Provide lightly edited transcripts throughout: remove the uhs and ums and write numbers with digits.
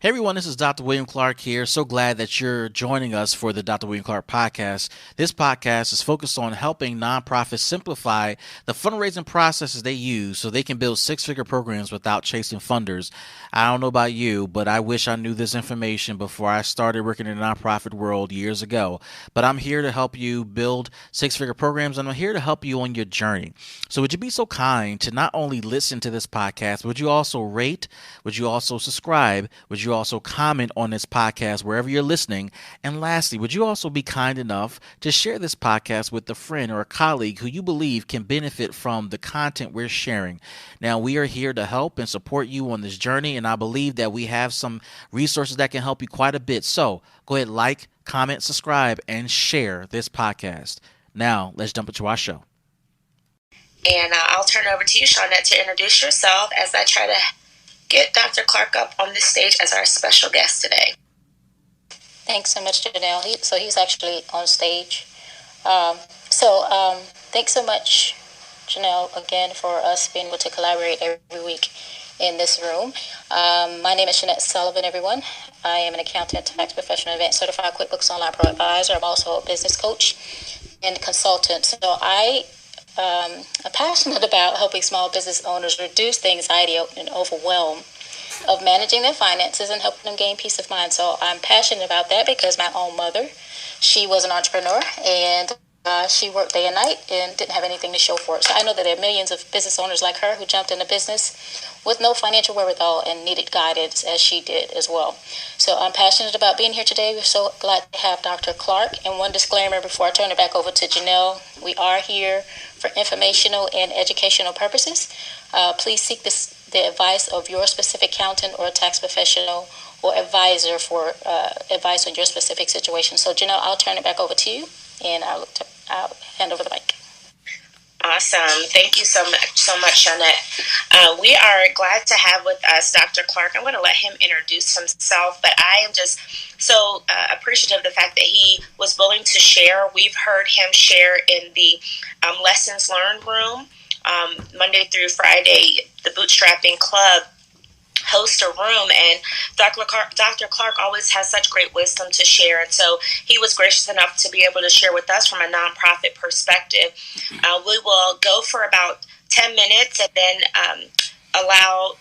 Hey everyone, this is Dr. William Clark here. So glad that you're joining us for the Dr. William Clark podcast. This podcast is focused on helping nonprofits simplify the fundraising processes they use so they can build six-figure programs without chasing funders. I don't know about you, but I wish I knew this information before I started working in the nonprofit world years ago. But I'm here to help you build six-figure programs, and I'm here to help you on your journey. So would you be so kind to not only listen to this podcast, would you also rate? Would you also subscribe? Would you also comment on this podcast wherever you're listening? And lastly, would you also be kind enough to share this podcast with a friend or a colleague who you believe can benefit from the content we're sharing? Now, we are here to help and support you on this journey, and I believe that we have some resources that can help you quite a bit. So go ahead, like, comment, subscribe, and share this podcast. Now, let's jump into our show. And I'll turn it over to you, Jeanette, to introduce yourself as I try to get Dr. Clark up on this stage as our special guest today. Thanks so much, Janelle. He's actually on stage. Thanks so much, Janelle, again, for us being able to collaborate every week in this room. My name is Jeanette Sullivan, everyone. I am an accountant, tax professional, advanced certified QuickBooks Online Pro Advisor. I'm also a business coach and consultant. So I'm passionate about helping small business owners reduce the anxiety and overwhelm of managing their finances and helping them gain peace of mind. So I'm passionate about that because my own mother, she was an entrepreneur, and she worked day and night and didn't have anything to show for it. So I know that there are millions of business owners like her who jumped into business with no financial wherewithal and needed guidance as she did as well. So I'm passionate about being here today. We're so glad to have Dr. Clark. And one disclaimer before I turn it back over to Janelle: we are here for informational and educational purposes. Please seek the advice of your specific accountant or tax professional or advisor for advice on your specific situation. So Janelle, I'll turn it back over to you, and I'll hand over the mic. Awesome. Thank you so much, Jeanette. We are glad to have with us Dr. Clark. I'm going to let him introduce himself, but I am just so appreciative of the fact that he was willing to share. We've heard him share in the Lessons Learned room Monday through Friday. The Bootstrapping Club host a room, and Dr. Clark always has such great wisdom to share, and so he was gracious enough to be able to share with us from a nonprofit perspective. We will go for about 10 minutes and then allow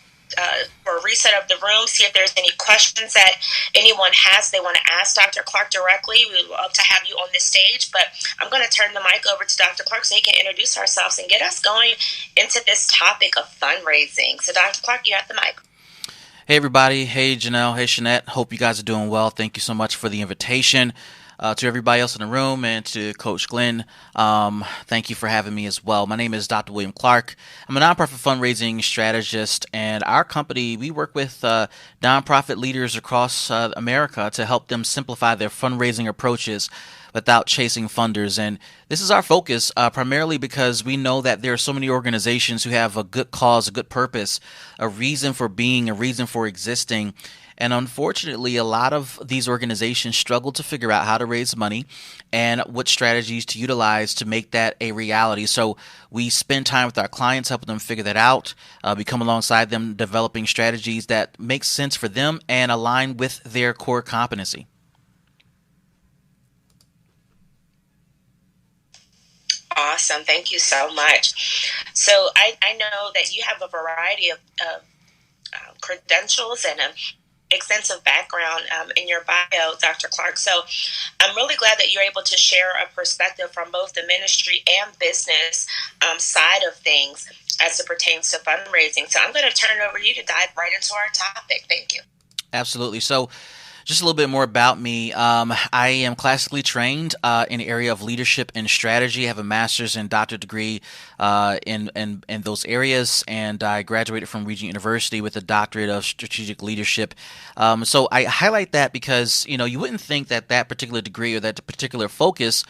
for a reset of the room, see if there's any questions that anyone has they want to ask Dr. Clark directly. We would love to have you on this stage, but I'm going to turn the mic over to Dr. Clark so he can introduce ourselves and get us going into this topic of fundraising. So Dr. Clark, you have the mic. Hey everybody, hey Janelle, hey Jeanette, hope you guys are doing well. Thank you so much for the invitation. To everybody else in the room and to Coach Glenn, thank you for having me as well. My name is Dr. William Clark. I'm a nonprofit fundraising strategist, and our company, we work with nonprofit leaders across America to help them simplify their fundraising approaches without chasing funders. And this is our focus primarily because we know that there are so many organizations who have a good cause, a good purpose, a reason for being, a reason for existing. And unfortunately, a lot of these organizations struggle to figure out how to raise money and what strategies to utilize to make that a reality. So we spend time with our clients, helping them figure that out. We come alongside them, developing strategies that make sense for them and align with their core competency. Awesome. Thank you so much. So I know that you have a variety of credentials and extensive background in your bio, Dr. Clark. So I'm really glad that you're able to share a perspective from both the ministry and business side of things as it pertains to fundraising. So I'm going to turn it over to you to dive right into our topic. Thank you. Absolutely. So just a little bit more about me. I am classically trained in the area of leadership and strategy. I have a master's and doctorate degree in those areas, and I graduated from Regent University with a doctorate of strategic leadership. So I highlight that because you wouldn't think that particular degree or that particular focus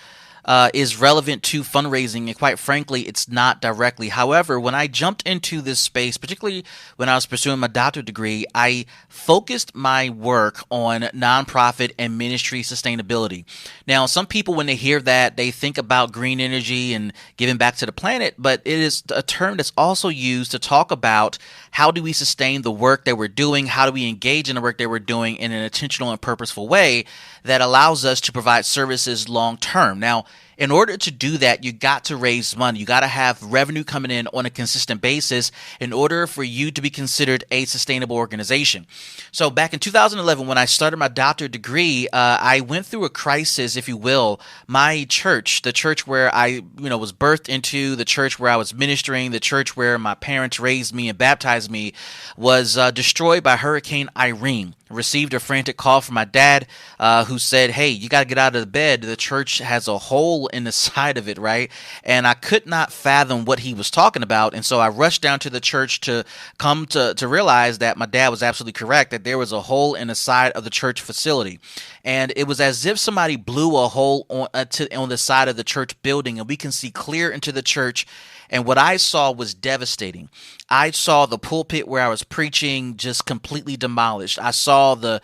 is relevant to fundraising, and quite frankly, it's not directly. However, when I jumped into this space, particularly when I was pursuing my doctorate degree, I focused my work on nonprofit and ministry sustainability. Now, some people, when they hear that, they think about green energy and giving back to the planet, but it is a term that's also used to talk about how do we sustain the work that we're doing, how do we engage in the work that we're doing in an intentional and purposeful way that allows us to provide services long term. Now, in order to do that, you got to raise money. You got to have revenue coming in on a consistent basis in order for you to be considered a sustainable organization. So back in 2011, when I started my doctorate degree, I went through a crisis, if you will. My church, the church where I was birthed into, the church where I was ministering, the church where my parents raised me and baptized me, was destroyed by Hurricane Irene. Received a frantic call from my dad who said, hey, you got to get out of the bed. The church has a hole in the side of it, right? And I could not fathom what he was talking about. And so I rushed down to the church to come to realize that my dad was absolutely correct, that there was a hole in the side of the church facility. And it was as if somebody blew a hole on the side of the church building, and we can see clear into the church. And what I saw was devastating. I saw the pulpit where I was preaching just completely demolished. I saw the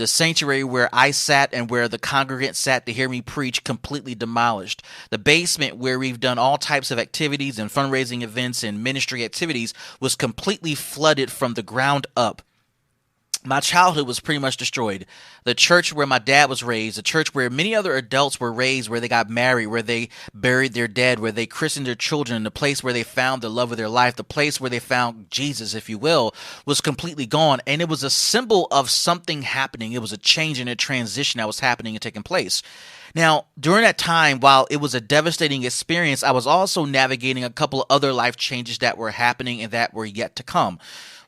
sanctuary where I sat and where the congregants sat to hear me preach completely demolished. The basement where we've done all types of activities and fundraising events and ministry activities was completely flooded from the ground up. My childhood was pretty much destroyed. The church where my dad was raised, the church where many other adults were raised, where they got married, where they buried their dead, where they christened their children, the place where they found the love of their life, the place where they found Jesus, if you will, was completely gone. And it was a symbol of something happening. It was a change and a transition that was happening and taking place. Now, during that time, while it was a devastating experience, I was also navigating a couple of other life changes that were happening and that were yet to come.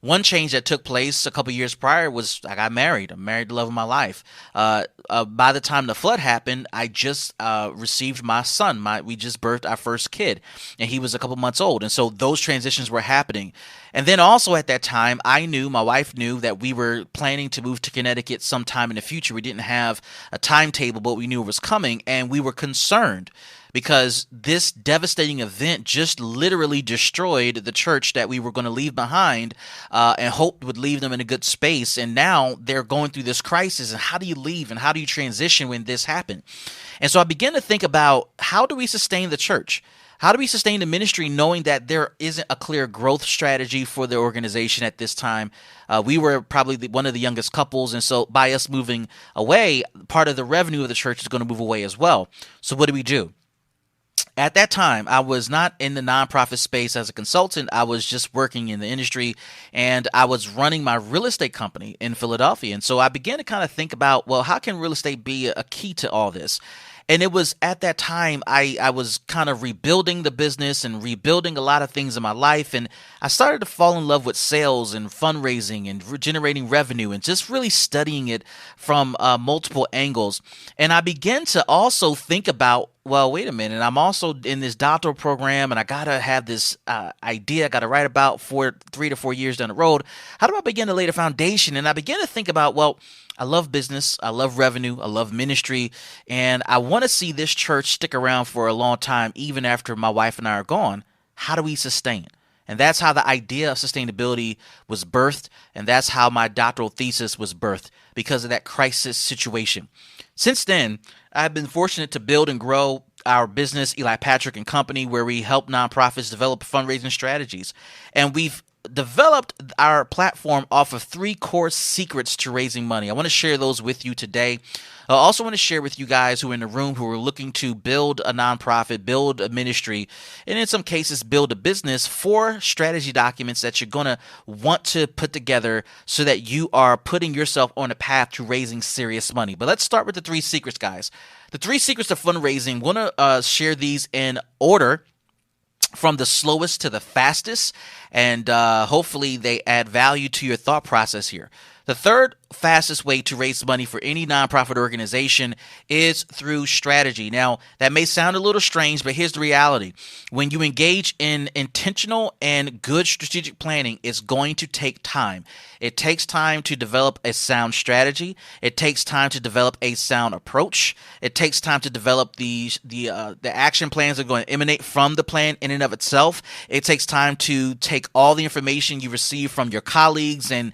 One change that took place a couple years prior was I got married. I married the love of my life. By the time the flood happened, I just received my son. We just birthed our first kid, and he was a couple months old. And so those transitions were happening. And then also at that time, my wife knew that we were planning to move to Connecticut sometime in the future. We didn't have a timetable, but we knew it was coming, and we were concerned because this devastating event just literally destroyed the church that we were going to leave behind and hoped would leave them in a good space. And now they're going through this crisis. And how do you leave and how do you transition when this happened? And so I began to think about, how do we sustain the church? How do we sustain the ministry knowing that there isn't a clear growth strategy for the organization at this time? We were probably one of the youngest couples, and so by us moving away, part of the revenue of the church is going to move away as well. So what do we do? At that time, I was not in the nonprofit space as a consultant. I was just working in the industry, and I was running my real estate company in Philadelphia. And so I began to kind of think about, well, how can real estate be a key to all this? And it was at that time I was kind of rebuilding the business and rebuilding a lot of things in my life. And I started to fall in love with sales and fundraising and generating revenue and just really studying it from multiple angles. And I began to also think about, well, wait a minute, I'm also in this doctoral program and I got to have this idea I got to write about for 3 to 4 years down the road. How do I begin to lay the foundation? And I began to think about, well, I love business, I love revenue, I love ministry, and I want to see this church stick around for a long time, even after my wife and I are gone. How do we sustain? And that's how the idea of sustainability was birthed, and that's how my doctoral thesis was birthed, because of that crisis situation. Since then, I've been fortunate to build and grow our business, Eli Patrick and Company, where we help nonprofits develop fundraising strategies. And we've developed our platform off of 3 core secrets to raising money. I want to share those with you today. I also want to share with you guys who are in the room who are looking to build a nonprofit, build a ministry, and in some cases build a business, 4 strategy documents that you're going to want to put together so that you are putting yourself on a path to raising serious money. But let's start with the 3 secrets, guys. The 3 secrets to fundraising, I want to share these in order from the slowest to the fastest, and hopefully they add value to your thought process here. The third fastest way to raise money for any nonprofit organization is through strategy. Now, that may sound a little strange, but here's the reality. When you engage in intentional and good strategic planning, it's going to take time. It takes time to develop a sound strategy. It takes time to develop a sound approach. It takes time to develop the action plans that are going to emanate from the plan in and of itself. It takes time to take all the information you receive from your colleagues and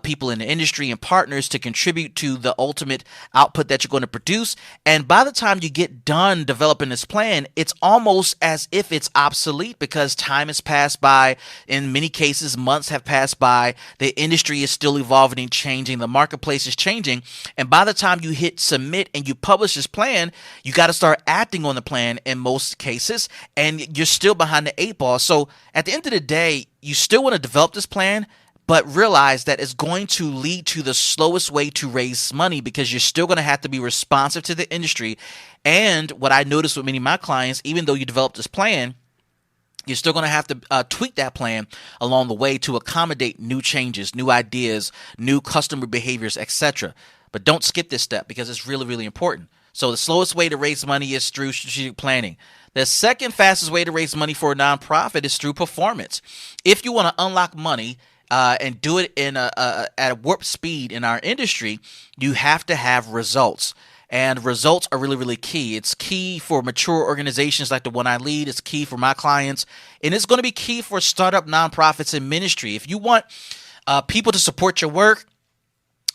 people in the industry and partners to contribute to the ultimate output that you're going to produce. And by the time you get done developing this plan, it's almost as if it's obsolete because time has passed by. In many cases, months have passed by. The industry is still evolving and changing. The marketplace is changing. And by the time you hit submit and you publish this plan, you got to start acting on the plan in most cases, and you're still behind the eight ball. So at the end of the day, you still want to develop this plan, but realize that it's going to lead to the slowest way to raise money because you're still going to have to be responsive to the industry. And what I noticed with many of my clients, even though you develop this plan, you're still going to have to tweak that plan along the way to accommodate new changes, new ideas, new customer behaviors, etc. But don't skip this step because it's really, really important. So the slowest way to raise money is through strategic planning. The second fastest way to raise money for a nonprofit is through performance. If you want to unlock money, and do it at a warp speed in our industry, you have to have results. And results are really, really key. It's key for mature organizations like the one I lead. It's key for my clients. And it's going to be key for startup nonprofits and ministry. If you want people to support your work,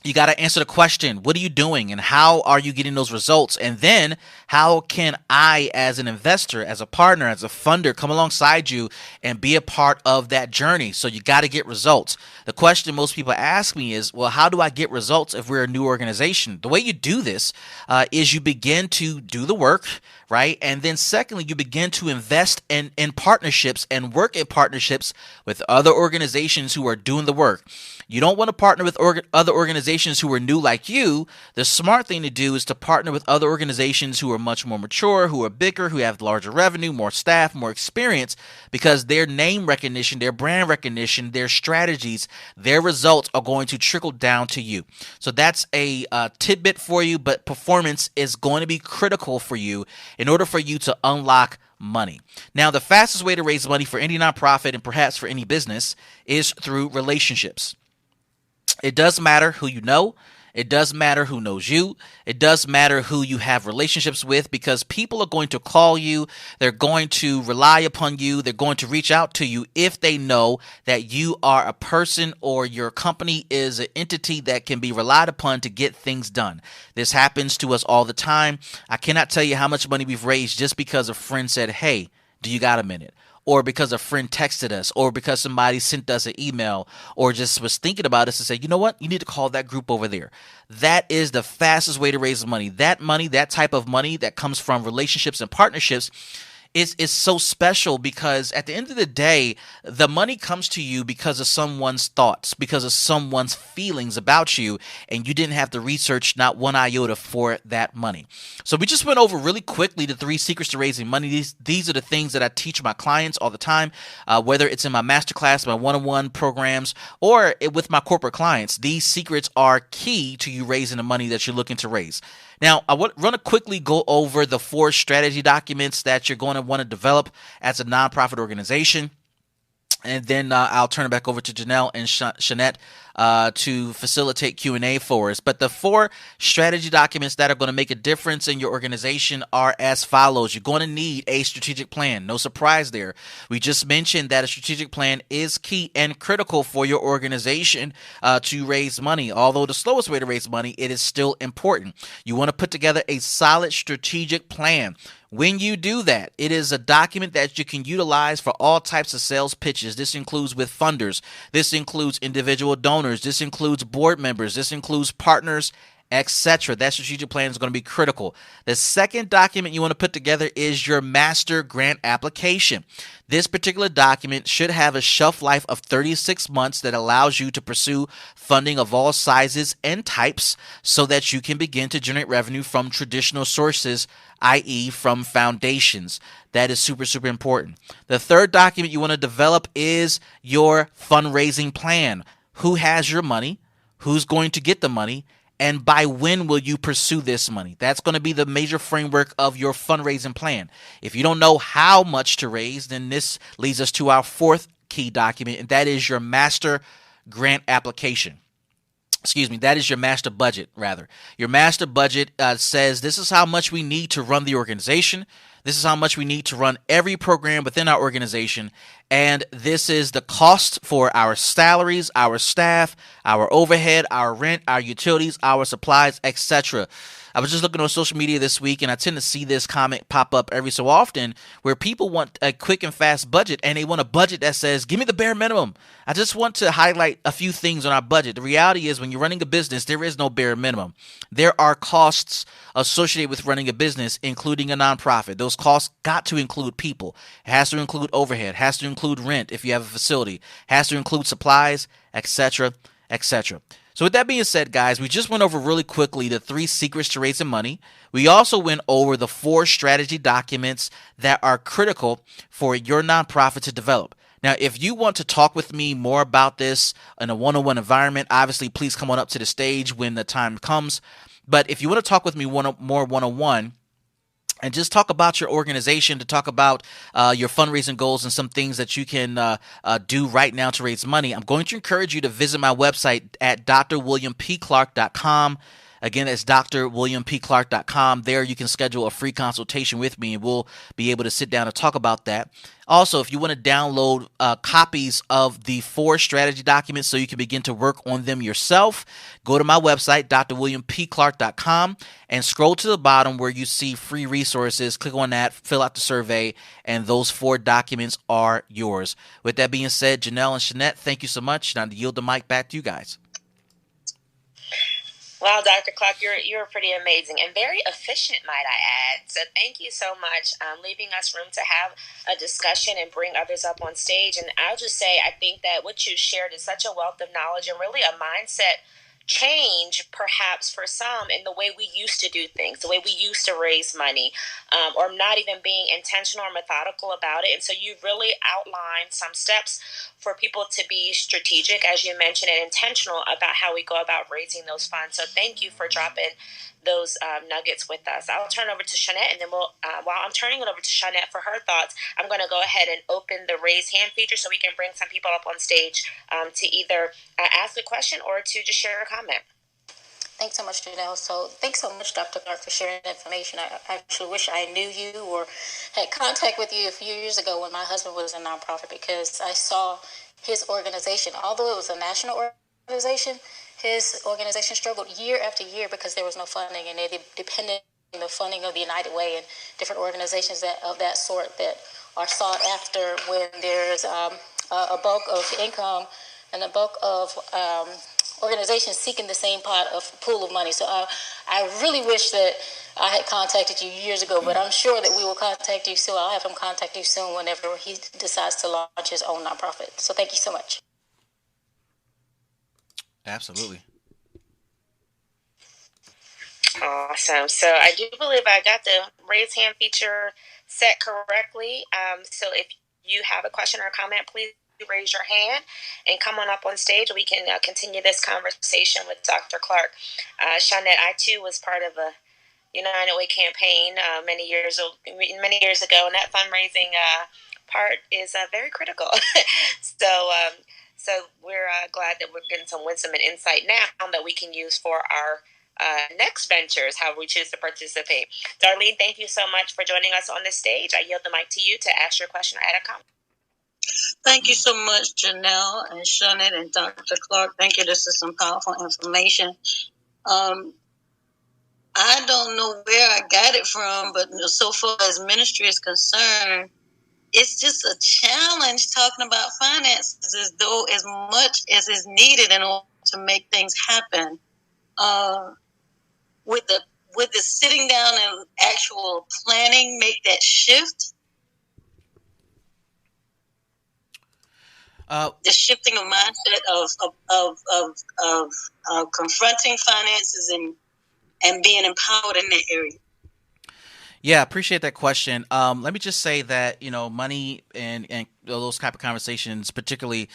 you got to answer the question, what are you doing and how are you getting those results? And then how can I, as an investor, as a partner, as a funder, come alongside you and be a part of that journey? So you got to get results. The question most people ask me is, well, how do I get results if we're a new organization? The way you do this is you begin to do the work, right? And then secondly, you begin to invest in partnerships and work in partnerships with other organizations who are doing the work. You don't want to partner with other organizations who are new like you. The smart thing to do is to partner with other organizations who are much more mature, who are bigger, who have larger revenue, more staff, more experience, because their name recognition, their brand recognition, their strategies, their results are going to trickle down to you. So that's a tidbit for you, but performance is going to be critical for you in order for you to unlock money. Now, the fastest way to raise money for any nonprofit and perhaps for any business is through relationships. It does matter who you know. It does matter who knows you. It does matter who you have relationships with because people are going to call you. They're going to rely upon you. They're going to reach out to you if they know that you are a person or your company is an entity that can be relied upon to get things done. This happens to us all the time. I cannot tell you how much money we've raised just because a friend said, hey, do you got a minute? Or because a friend texted us, or because somebody sent us an email, or just was thinking about us and said, you know what, you need to call that group over there. That is the fastest way to raise money. That type of money that comes from relationships and partnerships is so special because at the end of the day, the money comes to you because of someone's thoughts, because of someone's feelings about you, and you didn't have to research not one iota for that money. So we just went over really quickly the 3 secrets to raising money. These are the things that I teach my clients all the time, whether it's in my masterclass, my one-on-one programs, or with my corporate clients. These secrets are key to you raising the money that you're looking to raise. Now, I want to quickly go over the 4 strategy documents that you're going to want to develop as a nonprofit organization. And then I'll turn it back over to Janelle and Jeanette to facilitate Q&A for us. But the 4 strategy documents that are going to make a difference in your organization are as follows. You're going to need a strategic plan. No surprise there. We just mentioned that a strategic plan is key and critical for your organization to raise money. Although the slowest way to raise money, it is still important. You want to put together a solid strategic plan. When you do that, it is a document that you can utilize for all types of sales pitches. This includes with funders. This includes individual donors. This includes board members. This includes partners, etc. That strategic plan is going to be critical. The second document you want to put together is your master grant application. This particular document should have a shelf life of 36 months that allows you to pursue funding of all sizes and types so that you can begin to generate revenue from traditional sources, i.e. from foundations. That is super, super important. The third document you want to develop is your fundraising plan. Who has your money? who's going to get the money, and by when will you pursue this money? That's going to be the major framework of your fundraising plan. If you don't know how much to raise, then this leads us to our fourth key document, and that is your master grant application. That is your master budget, rather. Your master budget says this is how much we need to run the organization. This is how much we need to run every program within our organization. And this is the cost for our salaries, our staff, our overhead, our rent, our utilities, our supplies, etc. I was just looking on social media this week, and I tend to see this comment pop up every so often where people want a quick and fast budget, and they want a budget that says, give me the bare minimum. I just want to highlight a few things on our budget. The reality is when you're running a business, there is no bare minimum. There are costs associated with running a business, including a nonprofit. Those costs got to include people. It has to include overhead, it has to include rent if you have a facility, it has to include supplies, etc., etc. So with that being said, guys, we just went over really quickly the 3 secrets to raising money. We also went over the 4 strategy documents that are critical for your nonprofit to develop. Now, if you want to talk with me more about this in a one-on-one environment, obviously, please come on up to the stage when the time comes. But if you want to talk with me more one-on-one, and just talk about your organization, to talk about your fundraising goals and some things that you can do right now to raise money, I'm going to encourage you to visit my website at DrWilliamPClark.com. Again, it's DrWilliamPClark.com. There you can schedule a free consultation with me, and we'll be able to sit down and talk about that. Also, if you want to download copies of the 4 strategy documents so you can begin to work on them yourself, go to my website, DrWilliamPClark.com, and scroll to the bottom where you see free resources. Click on that, fill out the survey, and those 4 documents are yours. With that being said, Janelle and Jeanette, thank you so much. Now to yield the mic back to you guys. Wow, Dr. Clark, you're pretty amazing and very efficient, might I add. So thank you so much, leaving us room to have a discussion and bring others up on stage. And I'll just say, I think that what you shared is such a wealth of knowledge and really a mindset change, perhaps for some, in the way we used to do things, the way we used to raise money, or not even being intentional or methodical about it. And so you really outlined some steps for people to be strategic, as you mentioned, and intentional about how we go about raising those funds. So thank you for dropping those nuggets with us. I'll turn over to Jeanette, and then while I'm turning it over to Jeanette for her thoughts, I'm going to go ahead and open the raise hand feature so we can bring some people up on stage to either ask a question or to just share a comment. Thanks so much, Janelle. So thanks so much, Dr. Clark, for sharing that information. I actually wish I knew you or had contact with you a few years ago when my husband was a nonprofit, because I saw his organization, although it was a national organization, his organization struggled year after year because there was no funding, and they depended on the funding of the United Way and different organizations of that sort that are sought after when there's a bulk of income and a bulk of organizations seeking the same pool of money. So I really wish that I had contacted you years ago, but I'm sure that we will contact you soon. I'll have him contact you soon whenever he decides to launch his own nonprofit. So thank you so much. Absolutely. Awesome. So I do believe I got the raise hand feature set correctly. So if you have a question or a comment, please raise your hand and come on up on stage. We can continue this conversation with Dr. Clark. Jeanette, I too was part of a United Way campaign many years ago, and that fundraising part is very critical. So we're glad that we're getting some wisdom and insight now that we can use for our next ventures, how we choose to participate. Darlene, thank you so much for joining us on this stage. I yield the mic to you to ask your question or add a comment. Thank you so much, Janelle and Jeanette and Dr. Clark. Thank you. This is some powerful information. I don't know where I got it from, but so far as ministry is concerned, it's just a challenge talking about finances as though as much as is needed in order to make things happen. With the sitting down and actual planning, make that shift. The shifting of mindset of confronting finances and being empowered in that area. Yeah, I appreciate that question. Let me just say that, money and those type of conversations, particularly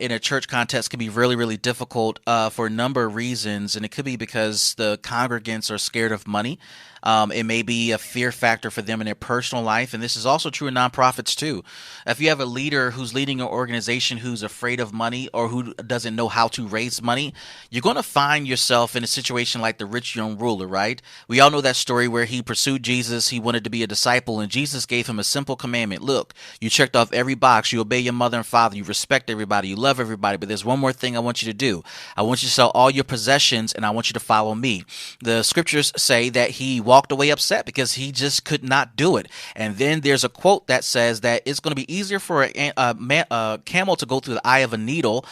in a church context can be really, really difficult for a number of reasons. And it could be because the congregants are scared of money. It may be a fear factor for them in their personal life. And this is also true in nonprofits too. If you have a leader who's leading an organization who's afraid of money or who doesn't know how to raise money, you're going to find yourself in a situation like the rich young ruler, right? We all know that story where he pursued Jesus. He wanted to be a disciple, and Jesus gave him a simple commandment. Look, you checked off every box. You obey your mother and father. You respect everybody. You love everybody. But there's one more thing I want you to do. I want you to sell all your possessions, and I want you to follow me. The scriptures say that he walked away upset because he just could not do it. And then there's a quote that says that it's going to be easier for a camel to go through the eye of a needle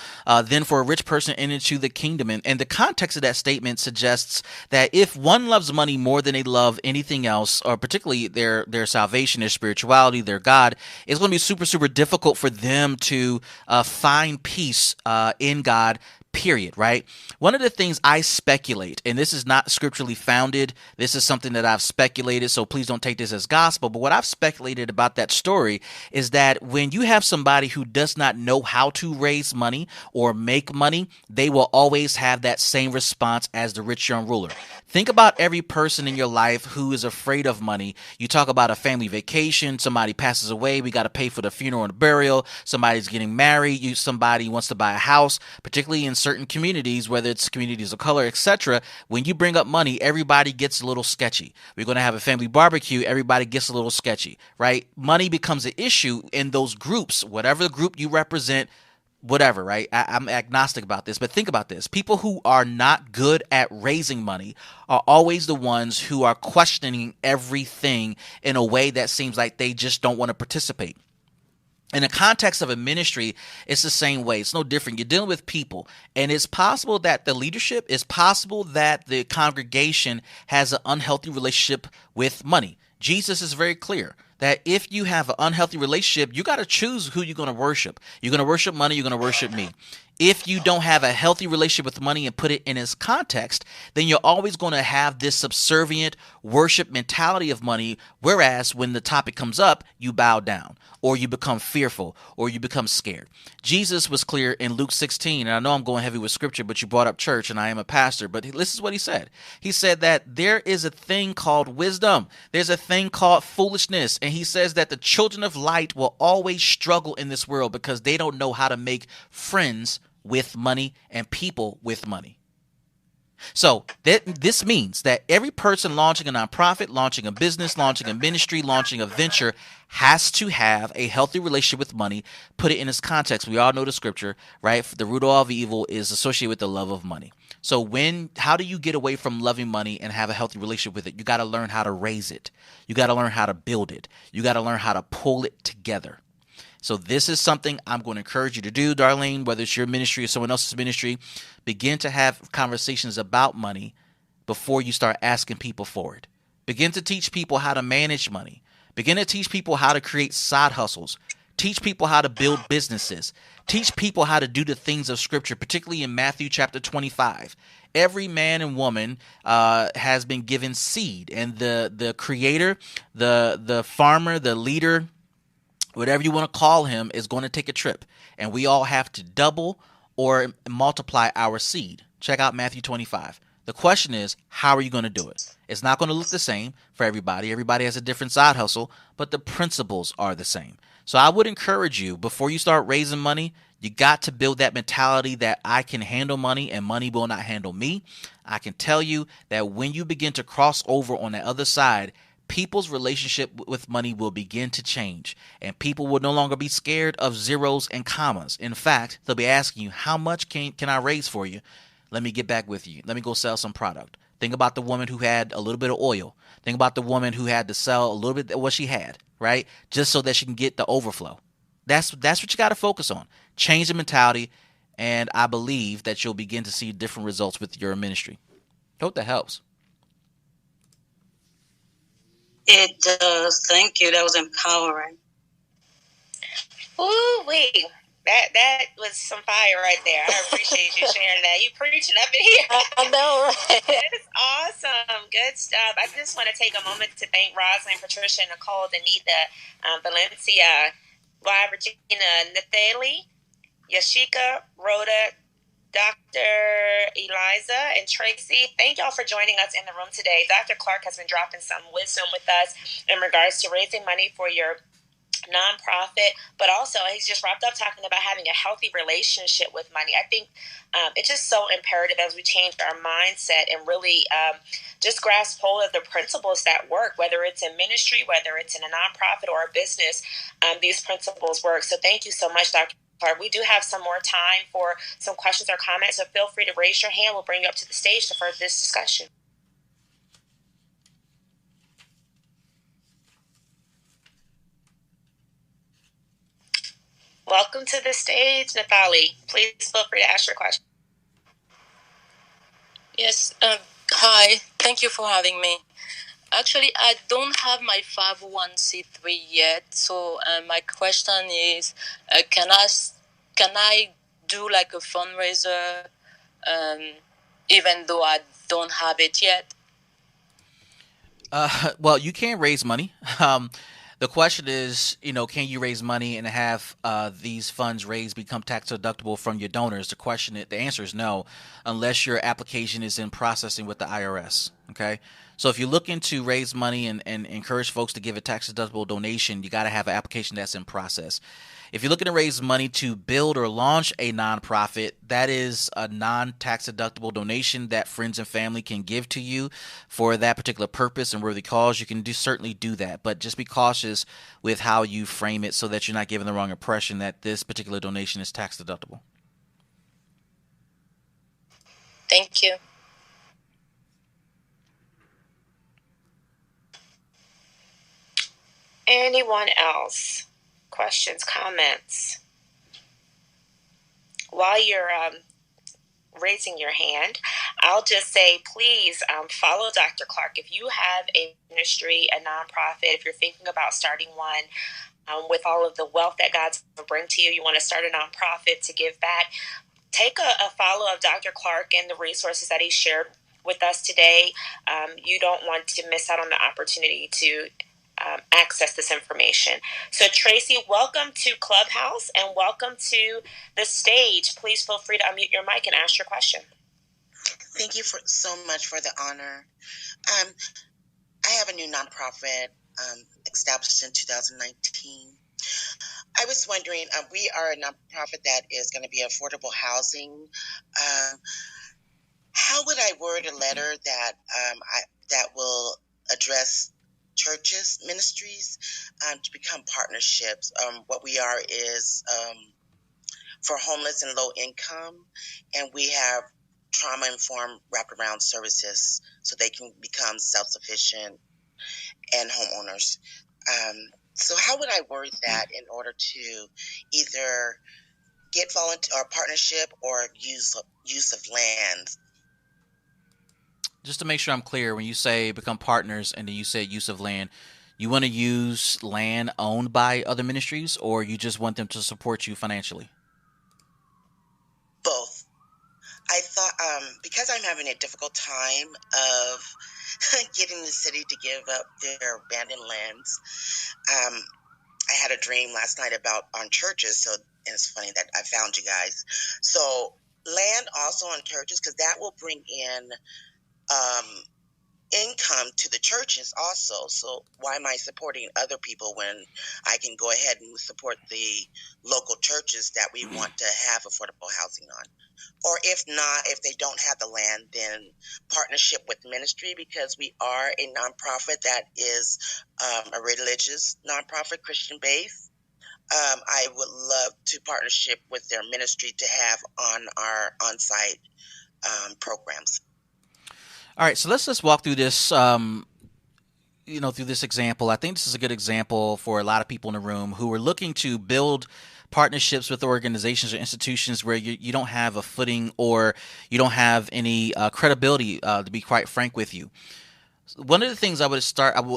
than for a rich person into the kingdom. And the context of that statement suggests that if one loves money more than they love anything else, or particularly their salvation, their spirituality, their God, it's going to be super, super difficult for them to find peace in God, period, right? One of the things I speculate, and this is not scripturally founded, this is something that I've speculated, so please don't take this as gospel, but what I've speculated about that story is that when you have somebody who does not know how to raise money or make money, they will always have that same response as the rich young ruler. Think about every person in your life who is afraid of money. You talk about a family vacation, somebody passes away, we got to pay for the funeral and the burial, somebody's getting married, somebody wants to buy a house, particularly in certain communities, whether it's communities of color, etc. When you bring up money, everybody gets a little sketchy. We're going to have a family barbecue, everybody gets a little sketchy, right? Money becomes an issue in those groups, whatever group you represent, whatever, right? I'm agnostic about this, but think about this. People who are not good at raising money are always the ones who are questioning everything in a way that seems like they just don't want to participate. In the context of a ministry, it's the same way. It's no different. You're dealing with people, and it's possible that the leadership, it's possible that the congregation has an unhealthy relationship with money. Jesus is very clear that if you have an unhealthy relationship, you got to choose who you're going to worship. You're going to worship money, you're going to worship me. If you don't have a healthy relationship with money and put it in its context, then you're always going to have this subservient worship mentality of money, whereas when the topic comes up, you bow down, or you become fearful, or you become scared. Jesus was clear in Luke 16, and I know I'm going heavy with scripture, but you brought up church, and I am a pastor, but this is what he said. He said that there is a thing called wisdom. There's a thing called foolishness, and he says that the children of light will always struggle in this world because they don't know how to make friends with money and people with money. So this means that every person launching a nonprofit, launching a business, launching a ministry, launching a venture has to have a healthy relationship with money, put it in its context. We all know the scripture, right? The root of all evil is associated with the love of money. So how do you get away from loving money and have a healthy relationship with it? You got to learn how to raise it. You got to learn how to build it. You got to learn how to pull it together. So this is something I'm going to encourage you to do, Darlene, whether it's your ministry or someone else's ministry. Begin to have conversations about money before you start asking people for it. Begin to teach people how to manage money. Begin to teach people how to create side hustles. Teach people how to build businesses. Teach people how to do the things of Scripture, particularly in Matthew chapter 25. Every man and woman has been given seed, and the creator, the farmer, the leader, whatever you want to call him, is going to take a trip. And we all have to double or multiply our seed. Check out Matthew 25. The question is, how are you going to do it? It's not going to look the same for everybody. Everybody has a different side hustle, but the principles are the same. So I would encourage you, before you start raising money, you got to build that mentality that I can handle money and money will not handle me. I can tell you that when you begin to cross over on the other side, people's relationship with money will begin to change, and people will no longer be scared of zeros and commas. In fact, they'll be asking you, how much can I raise for you? Let me get back with you. Let me go sell some product. Think about the woman who had a little bit of oil. Think about the woman who had to sell a little bit of what she had, right? Just so that she can get the overflow. That's what you got to focus on. Change the mentality, and I believe that you'll begin to see different results with your ministry. Hope that helps. It does. Thank you. That was empowering. Ooh, wait. That was some fire right there. I appreciate you sharing that. You preaching up in here. I know, right? It's awesome. Good stuff. I just want to take a moment to thank Rosalind, Patricia, Nicole, Danita, Valencia, Regina, Nathalie. Yashika, Rhoda, Dr. Eliza, and Tracy, thank y'all for joining us in the room today. Dr. Clark has been dropping some wisdom with us in regards to raising money for your nonprofit, but also he's just wrapped up talking about having a healthy relationship with money. I think it's just so imperative as we change our mindset and really just grasp hold of the principles that work, whether it's in ministry, whether it's in a nonprofit or a business, these principles work. So thank you so much, Dr. Clark. We do have some more time for some questions or comments, so feel free to raise your hand. We'll bring you up to the stage to further this discussion. Welcome to the stage, Nathali. Please feel free to ask your question. Yes. Hi. Thank you for having me. Actually, I don't have my 501c3 yet, so my question is, can I do like a fundraiser, even though I don't have it yet? Well, you can raise money. The question is, can you raise money and have these funds raised become tax deductible from your donors? The answer is no, unless your application is in processing with the IRS. Okay, so if you're looking to raise money and encourage folks to give a tax deductible donation, you got to have an application that's in process. If you're looking to raise money to build or launch a nonprofit, that is a non-tax deductible donation that friends and family can give to you for that particular purpose and worthy cause. You can certainly do that, but just be cautious with how you frame it so that you're not giving the wrong impression that this particular donation is tax deductible. Thank you. Anyone else? Questions, comments? While you're raising your hand, I'll just say, please follow Dr. Clark. If you have a ministry, a nonprofit, if you're thinking about starting one, with all of the wealth that God's going to bring to you, you want to start a nonprofit to give back, take a follow of Dr. Clark and the resources that he shared with us today. You don't want to miss out on the opportunity to access this information. So Tracy, welcome to Clubhouse and welcome to the stage. Please feel free to unmute your mic and ask your question. Thank you so much for the honor. I have a new nonprofit established in 2019. I was wondering, we are a nonprofit that is going to be affordable housing. How would I word a letter that will address churches, ministries, to become partnerships? What we are is for homeless and low income, and we have trauma-informed wraparound services so they can become self-sufficient and homeowners. So how would I word that in order to either get volunteer or partnership or use of land? Just to make sure I'm clear, when you say become partners and then you say use of land, you want to use land owned by other ministries, or you just want them to support you financially? Both. I thought because I'm having a difficult time of getting the city to give up their abandoned lands. I had a dream last night on churches, so and it's funny that I found you guys. So land also on churches, because that will bring in income to the churches also. So why am I supporting other people when I can go ahead and support the local churches that we want to have affordable housing on? Or if not, if they don't have the land, then partnership with ministry, because we are a nonprofit that is a religious nonprofit, Christian based. I would love to partnership with their ministry to have on our on-site programs. All right, so let's just walk through this, through this example. I think this is a good example for a lot of people in the room who are looking to build partnerships with organizations or institutions where you don't have a footing or you don't have any credibility, to be quite frank with you. One of the things I would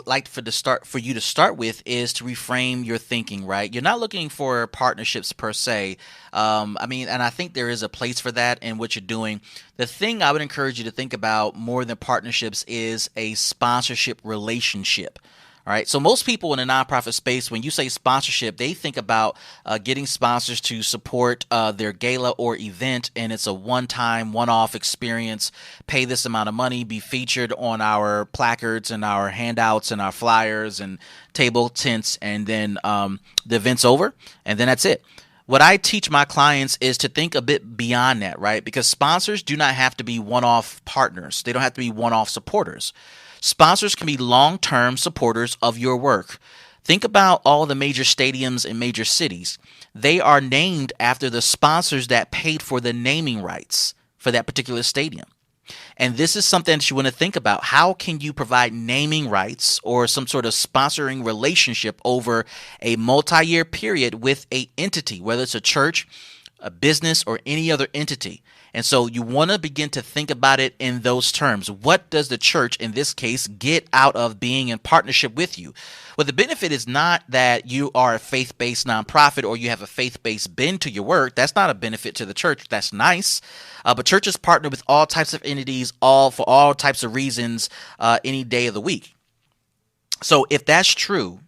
like for you to start with is to reframe your thinking, right? You're not looking for partnerships per se. And I think there is a place for that in what you're doing. The thing I would encourage you to think about more than partnerships is a sponsorship relationship. All right. So most people in the nonprofit space, when you say sponsorship, they think about getting sponsors to support their gala or event, and it's a one-time, one-off experience. Pay this amount of money, be featured on our placards and our handouts and our flyers and table tents, and then the event's over, and then that's it. What I teach my clients is to think a bit beyond that, right? Because sponsors do not have to be one-off partners. They don't have to be one-off supporters. Sponsors can be long-term supporters of your work. Think about all the major stadiums in major cities. They are named after the sponsors that paid for the naming rights for that particular stadium. And this is something that you want to think about. How can you provide naming rights or some sort of sponsoring relationship over a multi-year period with an entity, whether it's a church, a business, or any other entity? And so you want to begin to think about it in those terms. What does the church, in this case, get out of being in partnership with you? Well, the benefit is not that you are a faith-based nonprofit or you have a faith-based bend to your work. That's not a benefit to the church. That's nice. But churches partner with all types of entities, all for all types of reasons, any day of the week. So if that's true,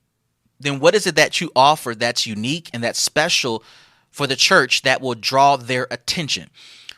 then what is it that you offer that's unique and that's special for the church that will draw their attention?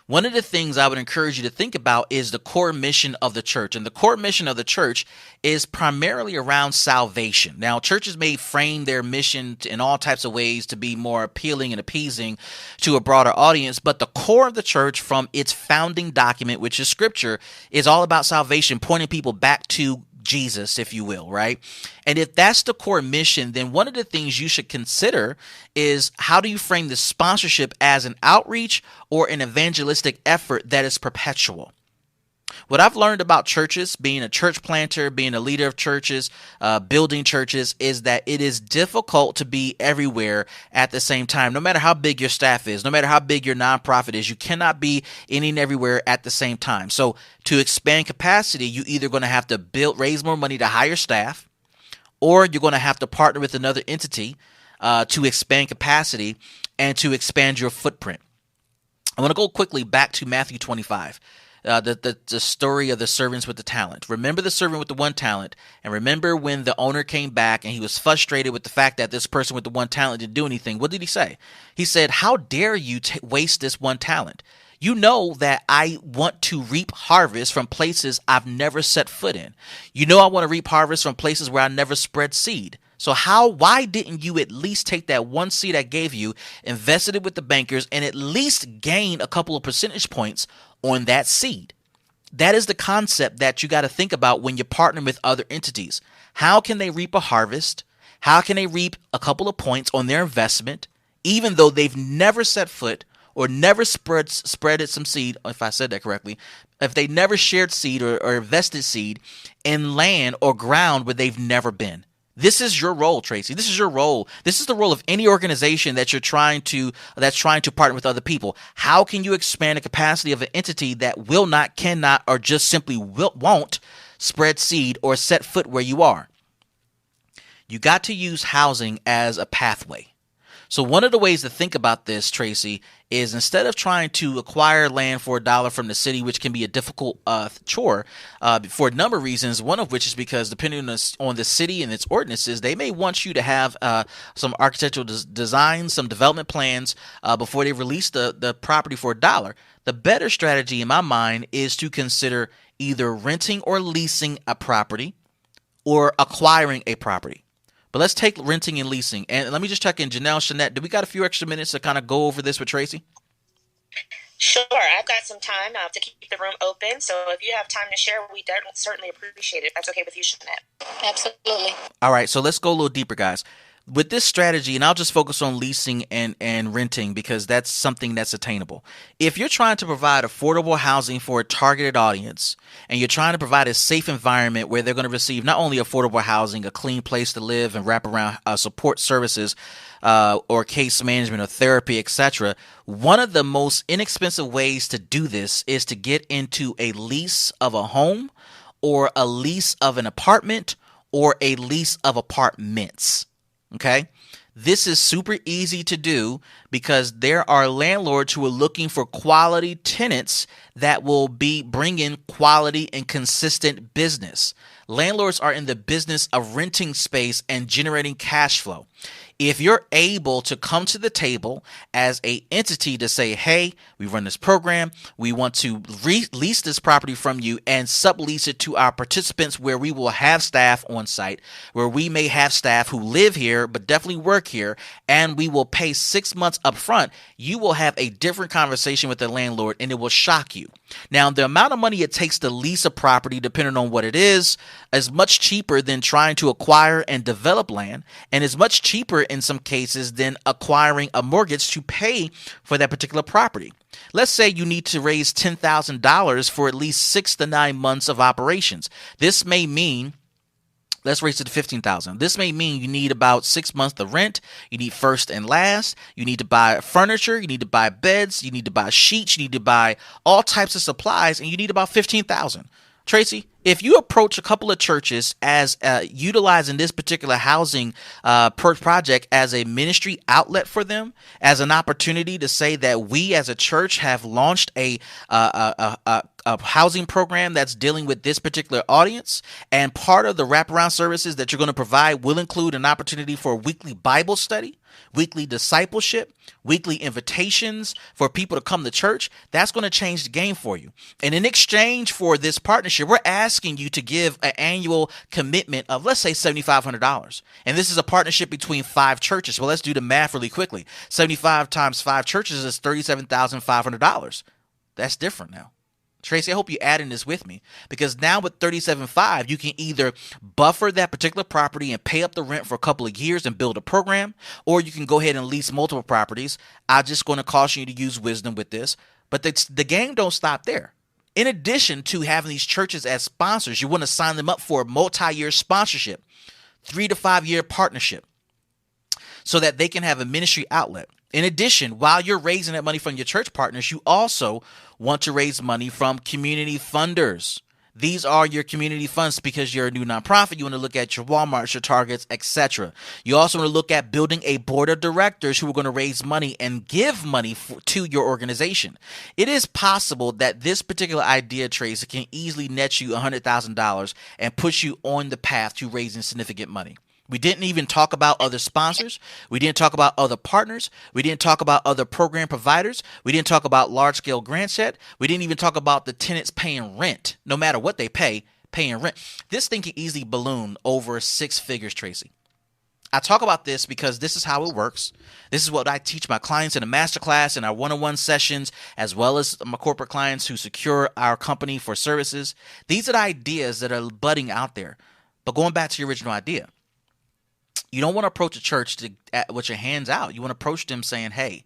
One of the things I would encourage you to think about is the core mission of the church. And the core mission of the church is primarily around salvation. Now, churches may frame their mission in all types of ways to be more appealing and appeasing to a broader audience. But the core of the church from its founding document, which is Scripture, is all about salvation, pointing people back to Jesus, if you will, right? And if that's the core mission, then one of the things you should consider is how do you frame the sponsorship as an outreach or an evangelistic effort that is perpetual? What I've learned about churches, being a church planter, being a leader of churches, building churches, is that it is difficult to be everywhere at the same time. No matter how big your staff is, no matter how big your nonprofit is, you cannot be any and everywhere at the same time. So to expand capacity, you either going to have to raise more money to hire staff, or you're going to have to partner with another entity to expand capacity and to expand your footprint. I want to go quickly back to Matthew 25. The story of the servants with the talent. Remember the servant with the one talent, and remember when the owner came back and he was frustrated with the fact that this person with the one talent didn't do anything. What did he say? He said, "How dare you waste this one talent? You know that I want to reap harvest from places I've never set foot in. You know I want to reap harvest from places where I never spread seed. So why didn't you at least take that one seed I gave you, invested it with the bankers, and at least gain a couple of percentage points on that seed?" That is the concept that you got to think about when you're partnering with other entities. How can they reap a harvest? How can they reap a couple of points on their investment, even though they've never set foot or never spreaded some seed, if I said that correctly, if they never shared seed or invested seed in land or ground where they've never been? This is your role, Tracy. This is your role. This is the role of any organization that's trying to partner with other people. How can you expand the capacity of an entity that will not, cannot, or just simply won't spread seed or set foot where you are? You got to use housing as a pathway. So one of the ways to think about this, Tracy, is instead of trying to acquire land for $1 from the city, which can be a difficult chore for a number of reasons, one of which is because depending on the city and its ordinances, they may want you to have some architectural designs, some development plans before they release the property for $1. The better strategy in my mind is to consider either renting or leasing a property or acquiring a property. But let's take renting and leasing. And let me just check in. Jeanette, do we got a few extra minutes to kind of go over this with Tracy? Sure. I've got some time to keep the room open. So if you have time to share, we certainly appreciate it. If that's okay with you, Jeanette. Absolutely. All right. So let's go a little deeper, guys. With this strategy, and I'll just focus on leasing and renting because that's something that's attainable. If you're trying to provide affordable housing for a targeted audience and you're trying to provide a safe environment where they're going to receive not only affordable housing, a clean place to live and wraparound support services or case management or therapy, etc., one of the most inexpensive ways to do this is to get into a lease of a home or a lease of an apartment or a lease of apartments. Okay, This is super easy to do because there are landlords who are looking for quality tenants that will be bringing quality and consistent business. Landlords are in the business of renting space and generating cash flow. If you're able to come to the table as a entity to say, hey, we run this program, we want to lease this property from you and sublease it to our participants where we will have staff on site, where we may have staff who live here but definitely work here, and we will pay 6 months up front, you will have a different conversation with the landlord and it will shock you. Now, the amount of money it takes to lease a property, depending on what it is much cheaper than trying to acquire and develop land, and is much cheaper in some cases than acquiring a mortgage to pay for that particular property. Let's say you need to raise $10,000 for at least 6 to 9 months of operations. This may mean, let's raise it to $15,000. This may mean you need about 6 months of rent. You need first and last. You need to buy furniture. You need to buy beds. You need to buy sheets. You need to buy all types of supplies, and you need about $15,000. Tracy, if you approach a couple of churches as utilizing this particular housing project as a ministry outlet for them, as an opportunity to say that we as a church have launched a housing program that's dealing with this particular audience, and part of the wraparound services that you're going to provide will include an opportunity for weekly Bible study, weekly discipleship, weekly invitations for people to come to church, that's going to change the game for you. And in exchange for this partnership, we're asking you to give an annual commitment of, let's say, $7,500. And this is a partnership between 5 churches. Well, let's do the math really quickly. 75 times 5 churches is $37,500. That's different now. Tracy, I hope you add in this with me, because now with $37,500, you can either buffer that particular property and pay up the rent for a couple of years and build a program, or you can go ahead and lease multiple properties. I'm just going to caution you to use wisdom with this, but the game don't stop there. In addition to having these churches as sponsors, you want to sign them up for a multi-year sponsorship, 3 to 5 year partnership, so that they can have a ministry outlet. In addition, while you're raising that money from your church partners, you also want to raise money from community funders. These are your community funds because you're a new nonprofit. You want to look at your Walmarts, your Targets, etc. You also want to look at building a board of directors who are going to raise money and give money to your organization. It is possible that this particular idea, Tracy, can easily net you $100,000 and push you on the path to raising significant money. We didn't even talk about other sponsors. We didn't talk about other partners. We didn't talk about other program providers. We didn't talk about large-scale grants yet. We didn't even talk about the tenants paying rent, no matter what they pay, paying rent. This thing can easily balloon over 6 figures, Tracy. I talk about this because this is how it works. This is what I teach my clients in a master class and our one-on-one sessions, as well as my corporate clients who secure our company for services. These are the ideas that are budding out there. But going back to your original idea, you don't want to approach a church with your hands out. You want to approach them saying, hey,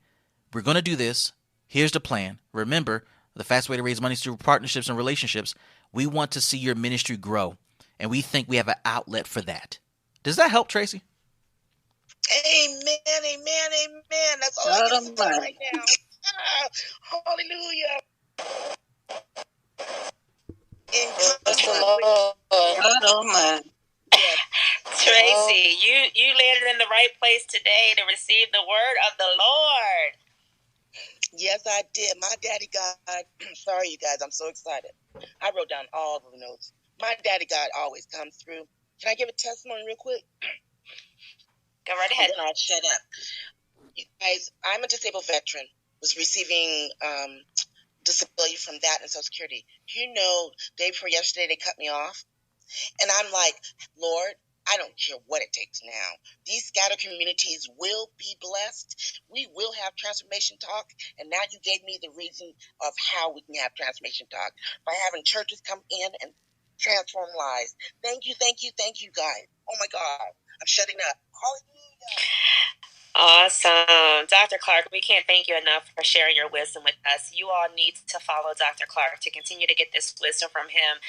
we're going to do this. Here's the plan. Remember, the fast way to raise money is through partnerships and relationships. We want to see your ministry grow, and we think we have an outlet for that. Does that help, Tracy? Amen, amen, amen. That's all I can say right now. Hallelujah. God Almighty. Tracy, you landed in the right place today to receive the word of the Lord. Yes, I did. My daddy God, sorry you guys, I'm so excited. I wrote down all the notes. My daddy God always comes through. Can I give a testimony real quick? Go right ahead. And then I'll shut up. You guys, I'm a disabled veteran. Was receiving disability from that and Social Security. You know, day before yesterday, they cut me off. And I'm like, Lord, I don't care what it takes now. These scattered communities will be blessed. We will have transformation talk. And now you gave me the reason of how we can have transformation talk by having churches come in and transform lives. Thank you, thank you, thank you, guys. Oh my God, I'm shutting up. Hallelujah. Awesome. Dr. Clark, we can't thank you enough for sharing your wisdom with us. You all need to follow Dr. Clark to continue to get this wisdom from him.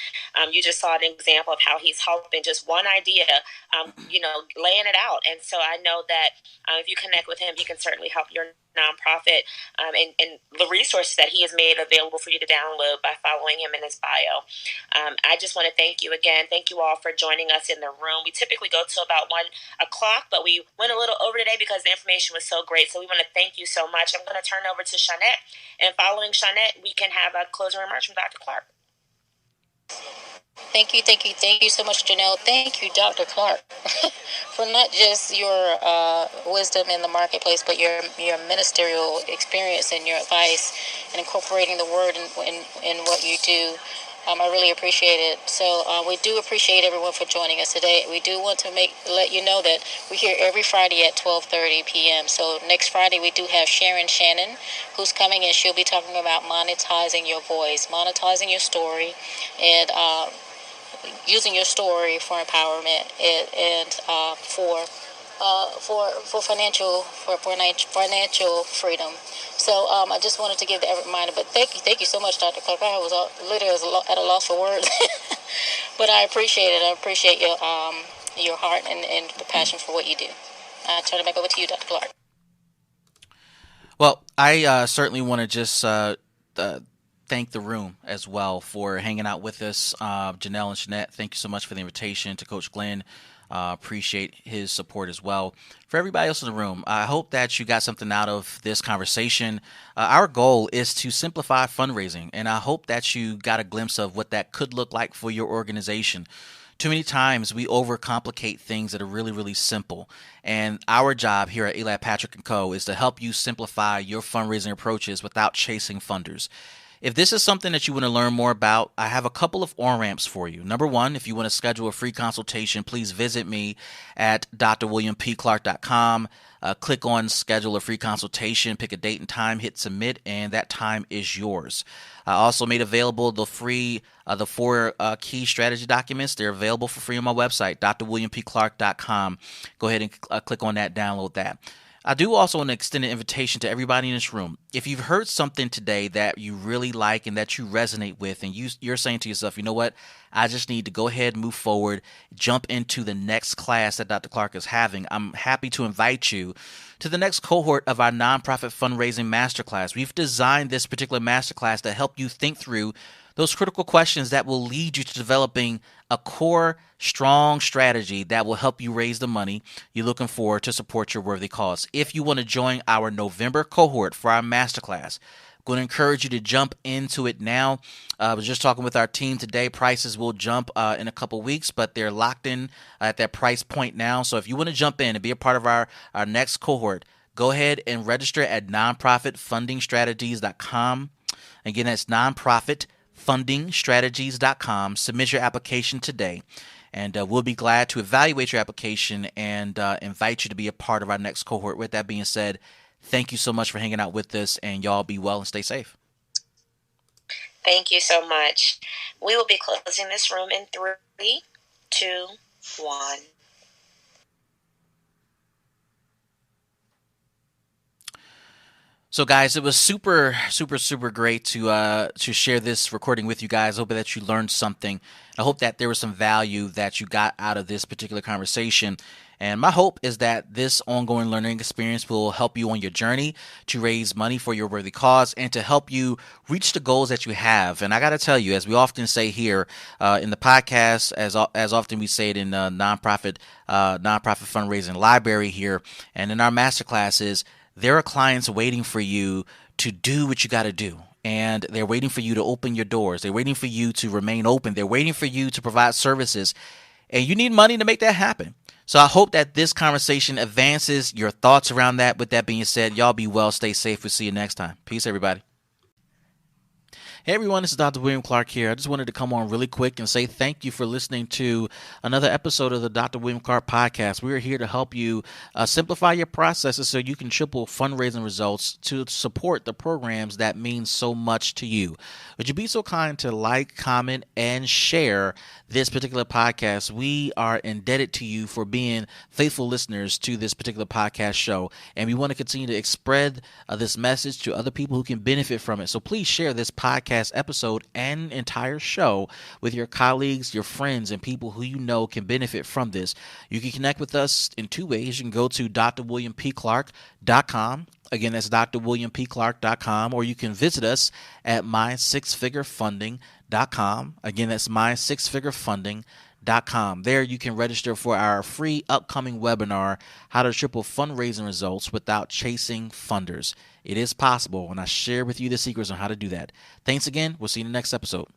You just saw an example of how he's helping just one idea, laying it out. And so I know that if you connect with him, he can certainly help your nonprofit, and the resources that he has made available for you to download by following him in his bio. I just want to thank you again. Thank you all for joining us in the room. We typically go till about 1 o'clock, but we went a little over today because the information was so great. So we want to thank you so much. I'm going to turn over to Jeanette, and following Jeanette, we can have a closing remarks from Dr. Clark. Thank you so much, Janelle. Thank you, Dr. Clark, for not just your wisdom in the marketplace, but your ministerial experience and your advice and incorporating the word in what you do. I really appreciate it. So we do appreciate everyone for joining us today. We do want to let you know that we're here every Friday at 12:30 p.m. So next Friday we do have Sharon Shannon, who's coming, and she'll be talking about monetizing your voice, monetizing your story, and using your story for empowerment and for financial freedom. So I just wanted to give that reminder. But thank you so much, Dr. Clark. I was literally at a loss for words, but I appreciate it. I appreciate your heart and the passion for what you do. I turn it back over to you, Dr. Clark. Well, I certainly want to just thank the room as well for hanging out with us. Janelle and Jeanette, thank you so much for the invitation. To Coach Glenn, appreciate his support as well. For everybody else in the room, I hope that you got something out of this conversation. Our goal is to simplify fundraising, and I hope that you got a glimpse of what that could look like for your organization. Too many times we overcomplicate things that are really, really simple. And our job here at Eli Patrick & Co. is to help you simplify your fundraising approaches without chasing funders. If this is something that you want to learn more about, I have a couple of on-ramps for you. Number one, if you want to schedule a free consultation, please visit me at DrWilliamPClark.com. Click on schedule a free consultation, pick a date and time, hit submit, and that time is yours. I also made available the four key strategy documents. They're available for free on my website, DrWilliamPClark.com. Go ahead and click on that, download that. I do also want to extend an invitation to everybody in this room. If you've heard something today that you really like and that you resonate with, and you're saying to yourself, you know what, I just need to go ahead and move forward, jump into the next class that Dr. Clark is having, I'm happy to invite you to the next cohort of our Nonprofit Fundraising Master Class. We've designed this particular master class to help you think through those critical questions that will lead you to developing a core, strong strategy that will help you raise the money you're looking for to support your worthy cause. If you want to join our November cohort for our masterclass, I'm going to encourage you to jump into it now. I was just talking with our team today. Prices will jump in a couple weeks, but they're locked in at that price point now. So if you want to jump in and be a part of our next cohort, go ahead and register at nonprofitfundingstrategies.com. Again, that's nonprofitfundingstrategies.com. Submit your application today, and we'll be glad to evaluate your application and invite you to be a part of our next cohort. With that being said, thank you so much for hanging out with us, and y'all be well and stay safe. Thank you so much. We will be closing this room in 3, 2, 1. So, guys, it was super great to share this recording with you guys. I hope that you learned something. I hope that there was some value that you got out of this particular conversation. And my hope is that this ongoing learning experience will help you on your journey to raise money for your worthy cause and to help you reach the goals that you have. And I got to tell you, as we often say here in the podcast, as often we say it in the nonprofit fundraising library here and in our masterclasses, there are clients waiting for you to do what you got to do. And they're waiting for you to open your doors. They're waiting for you to remain open. They're waiting for you to provide services. And you need money to make that happen. So I hope that this conversation advances your thoughts around that. With that being said, y'all be well, stay safe. We'll see you next time. Peace, everybody. Hey everyone, this is Dr. William Clark here. I just wanted to come on really quick and say thank you for listening to another episode of the Dr. William Clark podcast. We are here to help you simplify your processes so you can triple fundraising results to support the programs that mean so much to you. Would you be so kind to like, comment, and share this particular podcast? We are indebted to you for being faithful listeners to this particular podcast show, and we want to continue to spread this message to other people who can benefit from it. So please share this podcast episode and entire show with your colleagues, your friends, and people who you know can benefit from this. You can connect with us in 2 ways. You can go to DrWilliamPClark.com. Again, that's DrWilliamPClark.com, or you can visit us at MySixFigureFunding.com. Again, that's MySixFigureFunding.com. There you can register for our free upcoming webinar, How to Triple Fundraising Results Without Chasing Funders. It is possible, and I share with you the secrets on how to do that. Thanks again. We'll see you in the next episode.